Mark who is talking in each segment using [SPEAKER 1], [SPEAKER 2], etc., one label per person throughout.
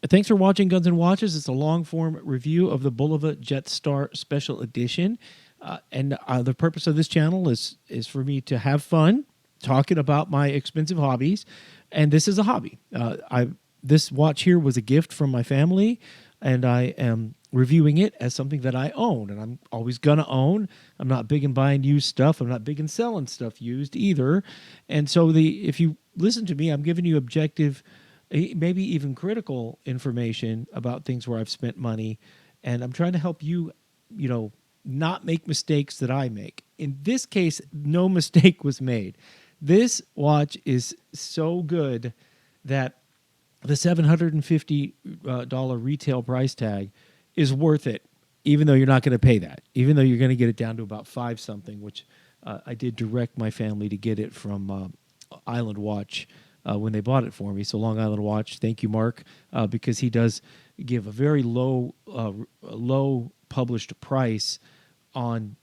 [SPEAKER 1] Thanks for watching Guns and Watches. It's a long-form review of the Bulova Jetstar Special Edition. And the purpose of this channel is for me to have fun talking about my expensive hobbies. And this is a hobby. This watch here was a gift from my family, and I am reviewing it as something that I own, and I'm always gonna own. I'm not big in buying used stuff. I'm not big in selling stuff used either. And so if you listen to me, I'm giving you objective, maybe even critical information about things where I've spent money, and I'm trying to help you, not make mistakes that I make. In this case, no mistake was made. This watch is so good that the $750 retail price tag is worth it, even though you're not going to pay that, even though you're going to get it down to about five something, which I did direct my family to get it from Island Watch when they bought it for me. So Long Island Watch, thank you, Mark, because he does give a very low published price on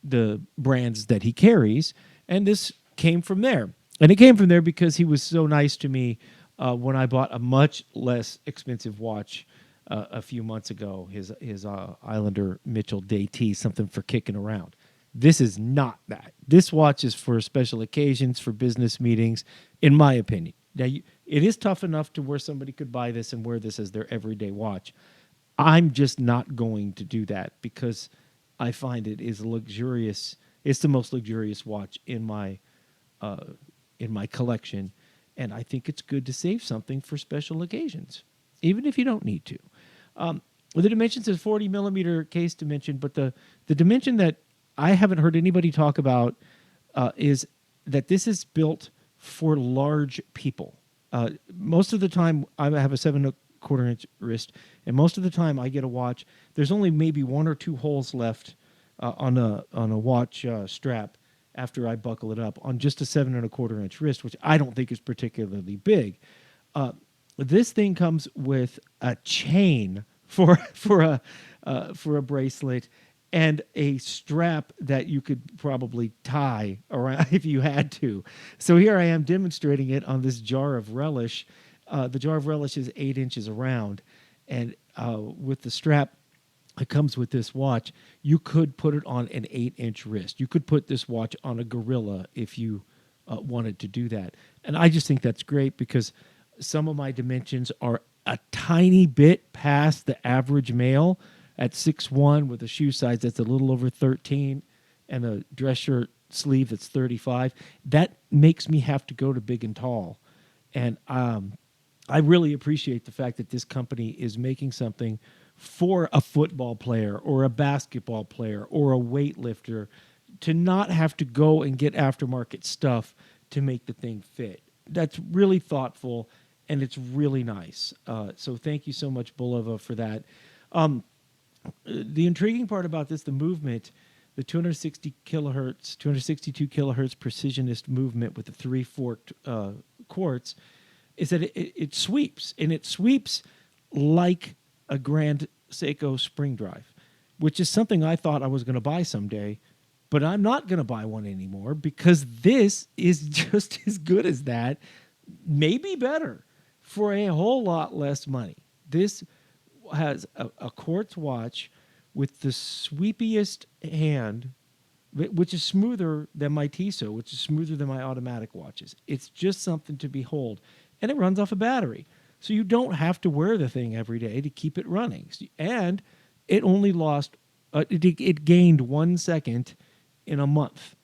[SPEAKER 1] the brands that he carries, and this came from there. And it came from there because he was so nice to me when I bought a much less expensive watch a few months ago, his Islander Mitchell Day T, something for kicking around. This is not that. This watch is for special occasions, for business meetings, in my opinion. Now, it is tough enough to where somebody could buy this and wear this as their everyday watch. I'm just not going to do that because I find it is luxurious. It's the most luxurious watch in my collection, and I think it's good to save something for special occasions, even if you don't need to. The dimension says 40 millimeter case dimension, but the dimension that I haven't heard anybody talk about is that this is built for large people. Most of the time, I have a 7.25-inch wrist, and most of the time I get a watch. There's only maybe one or two holes left on a watch strap after I buckle it up on just a 7.25-inch wrist, which I don't think is particularly big. This thing comes with a chain for a bracelet and a strap that you could probably tie around if you had to. So here I am demonstrating it on this jar of relish. The jar of relish is 8 inches around, and with the strap that comes with this watch, you could put it on an 8-inch wrist. You could put this watch on a gorilla if you wanted to do that. And I just think that's great because some of my dimensions are a tiny bit past the average male at 6'1", with a shoe size that's a little over 13 and a dress shirt sleeve that's 35. That makes me have to go to big and tall. And I really appreciate the fact that this company is making something for a football player or a basketball player or a weightlifter to not have to go and get aftermarket stuff to make the thing fit. That's really thoughtful, and it's really nice. So thank you so much, Bulova, for that. The intriguing part about this, the movement, the 262 kilohertz Precisionist movement with the three-forked quartz, is that it sweeps, and it sweeps like a Grand Seiko spring drive, which is something I thought I was going to buy someday, but I'm not going to buy one anymore because this is just as good as that, maybe better, for a whole lot less money. This has a quartz watch with the sweepiest hand, which is smoother than my Tissot, which is smoother than my automatic watches. It's just something to behold, and it runs off a battery. So you don't have to wear the thing every day to keep it running. And it only it gained 1 second in a month.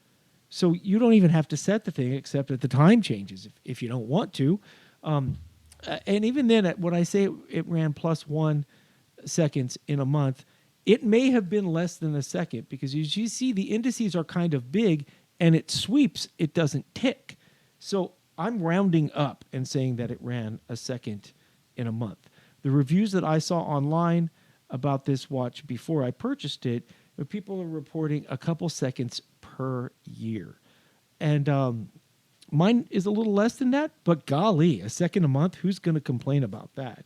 [SPEAKER 1] So you don't even have to set the thing except at the time changes if you don't want to. And even then, when I say it ran plus 1 seconds in a month, it may have been less than a second because as you see, the indices are kind of big and it sweeps, it doesn't tick. So I'm rounding up and saying that it ran a second in a month. The reviews that I saw online about this watch before I purchased it, people are reporting a couple seconds per year. And mine is a little less than that, but golly, a second a month, who's going to complain about that?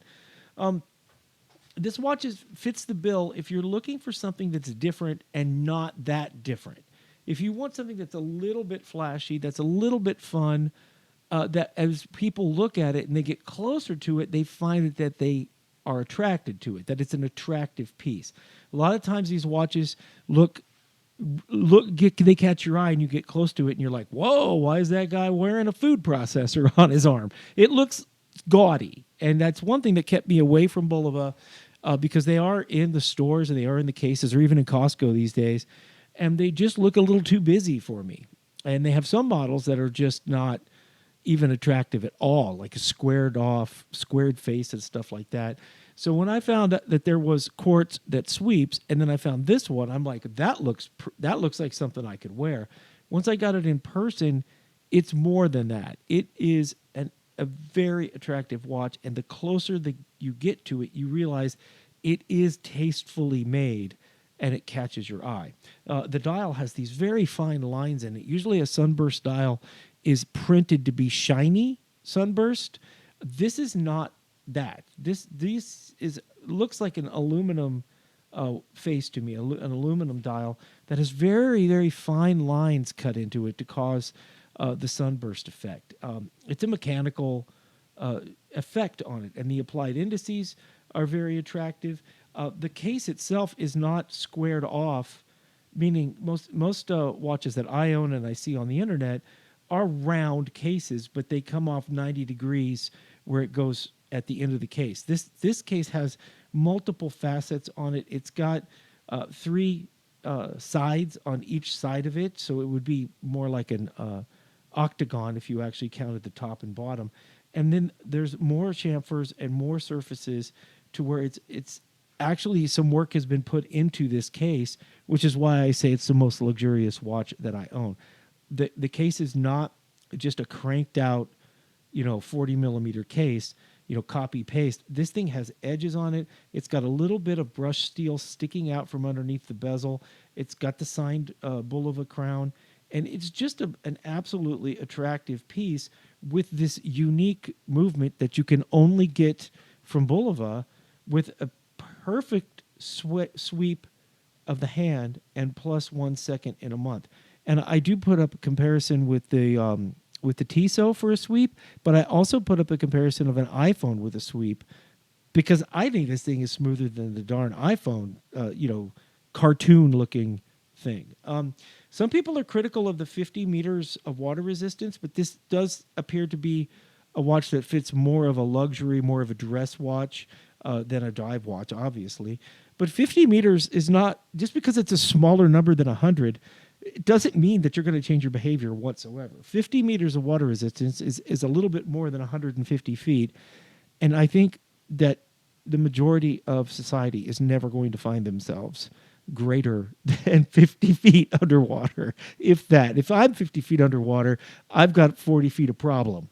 [SPEAKER 1] This watch fits the bill if you're looking for something that's different and not that different. If you want something that's a little bit flashy, that's a little bit fun, that as people look at it and they get closer to it, they find that they are attracted to it, that it's an attractive piece. A lot of times these watches they catch your eye and you get close to it and you're like, whoa, why is that guy wearing a food processor on his arm? It looks gaudy. And that's one thing that kept me away from Bulova, because they are in the stores and they are in the cases or even in Costco these days. And they just look a little too busy for me. And they have some models that are just not even attractive at all, like a squared face and stuff like that. So when I found that there was quartz that sweeps, and then I found this one, I'm like, that looks like something I could wear. Once I got it in person, it's more than that. It is a very attractive watch, and the closer you get to it, you realize it is tastefully made, and it catches your eye. The dial has these very fine lines in it. Usually a sunburst dial is printed to be shiny sunburst. This is not that. This looks like an aluminum face to me, an aluminum dial that has very, very fine lines cut into it to cause the sunburst effect. It's a mechanical effect on it, and the applied indices are very attractive. The case itself is not squared off, meaning most watches that I own and I see on the internet are round cases, but they come off 90 degrees where it goes at the end of the case. This case has multiple facets on it. It's got 3 sides on each side of it, so it would be more like an octagon if you actually counted the top and bottom. And then there's more chamfers and more surfaces to where it's actually some work has been put into this case, which is why I say it's the most luxurious watch that I own. The case is not just a cranked out, 40 millimeter case, copy paste. This thing has edges on it. It's got a little bit of brushed steel sticking out from underneath the bezel. It's got the signed Bulova crown, and it's just an absolutely attractive piece with this unique movement that you can only get from Bulova, with a perfect sweep of the hand and plus 1 second in a month. And I do put up a comparison with the Tissot for a sweep, but I also put up a comparison of an iPhone with a sweep, because I think this thing is smoother than the darn iPhone, cartoon-looking thing. Some people are critical of the 50 meters of water resistance, but this does appear to be a watch that fits more of a luxury, more of a dress watch than a dive watch, obviously. But 50 meters is not, just because it's a smaller number than 100, it doesn't mean that you're going to change your behavior whatsoever. 50 meters of water resistance is a little bit more than 150 feet. And I think that the majority of society is never going to find themselves greater than 50 feet underwater. If that. If I'm 50 feet underwater, I've got 40 feet of problem.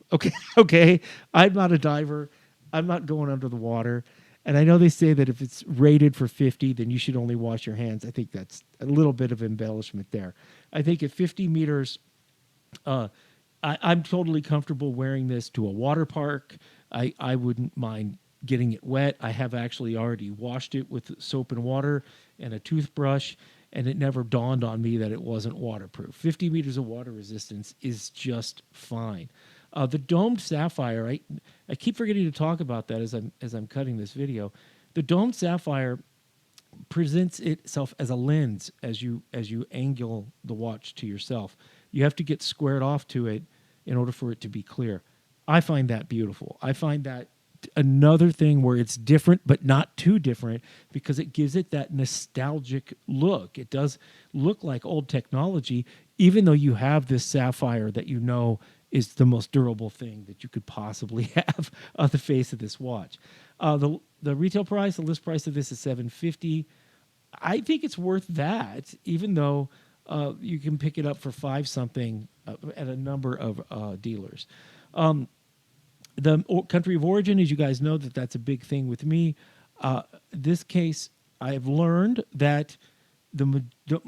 [SPEAKER 1] Okay? I'm not a diver. I'm not going under the water. And I know they say that if it's rated for 50, then you should only wash your hands. I think that's a little bit of embellishment there. I think at 50 meters, I'm totally comfortable wearing this to a water park. I wouldn't mind getting it wet. I have actually already washed it with soap and water and a toothbrush, and it never dawned on me that it wasn't waterproof. 50 meters of water resistance is just fine. The domed sapphire, I keep forgetting to talk about that as I'm cutting this video. The domed sapphire presents itself as a lens as you angle the watch to yourself. You have to get squared off to it in order for it to be clear. I find that beautiful. I find that another thing where it's different but not too different, because it gives it that nostalgic look. It does look like old technology, even though you have this sapphire that is the most durable thing that you could possibly have on the face of this watch. The retail price, the list price of this is $750. I think it's worth that, even though you can pick it up for $5 something at a number of dealers. The country of origin, as you guys know, that's a big thing with me. This case, I've learned that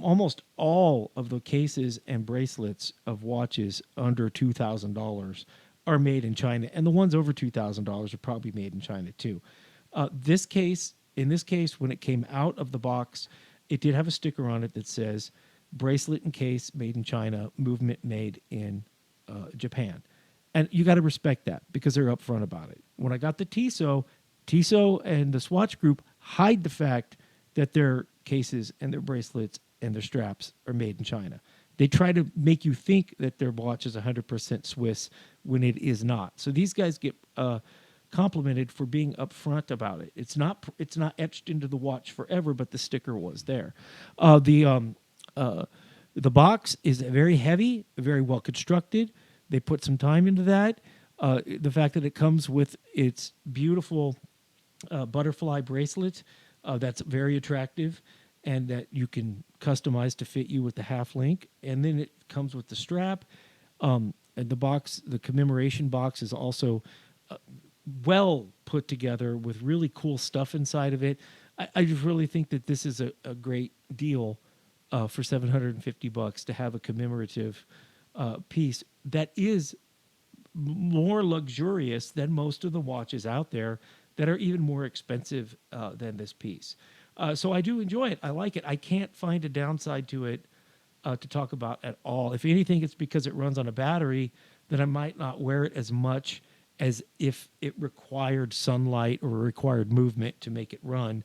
[SPEAKER 1] almost all of the cases and bracelets of watches under $2,000 are made in China, and the ones over $2,000 are probably made in China too. In this case, when it came out of the box, it did have a sticker on it that says bracelet and case made in China, movement made in Japan. And you got to respect that because they're upfront about it. When I got the Tissot, Tissot and the Swatch Group hide the fact that their cases and their bracelets and their straps are made in China. They try to make you think that their watch is 100% Swiss when it is not. So these guys get complimented for being upfront about it. It's not etched into the watch forever, but the sticker was there. The box is very heavy, very well constructed. They put some time into that. The fact that it comes with its beautiful butterfly bracelet, that's very attractive, and that you can customize to fit you with the half link. And then it comes with the strap. And the box, the commemoration box, is also well put together with really cool stuff inside of it. I just really think that this is a great deal for $750 to have a commemorative piece that is more luxurious than most of the watches out there that are even more expensive than this piece. So I do enjoy it. I like it. I can't find a downside to it to talk about at all. If anything, it's because it runs on a battery that I might not wear it as much as if it required sunlight or required movement to make it run.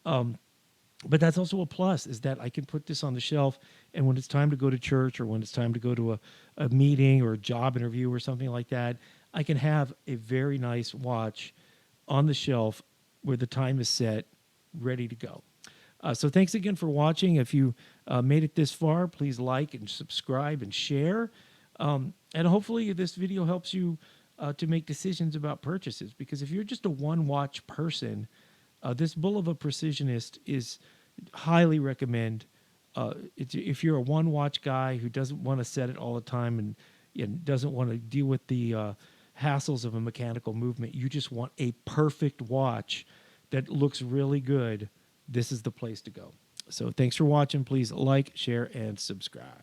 [SPEAKER 1] But that's also a plus, is that I can put this on the shelf, and when it's time to go to church or when it's time to go to a meeting or a job interview or something like that, I can have a very nice watch on the shelf where the time is set, ready to go. So thanks again for watching. If you made it this far, please like and subscribe and share. And hopefully this video helps you to make decisions about purchases, because if you're just a one-watch person, this Bulova Precisionist is highly recommend. If you're a one-watch guy who doesn't want to set it all the time and doesn't want to deal with the hassles of a mechanical movement, you just want a perfect watch that looks really good, this is the place to go. So thanks for watching. Please like, share, and subscribe.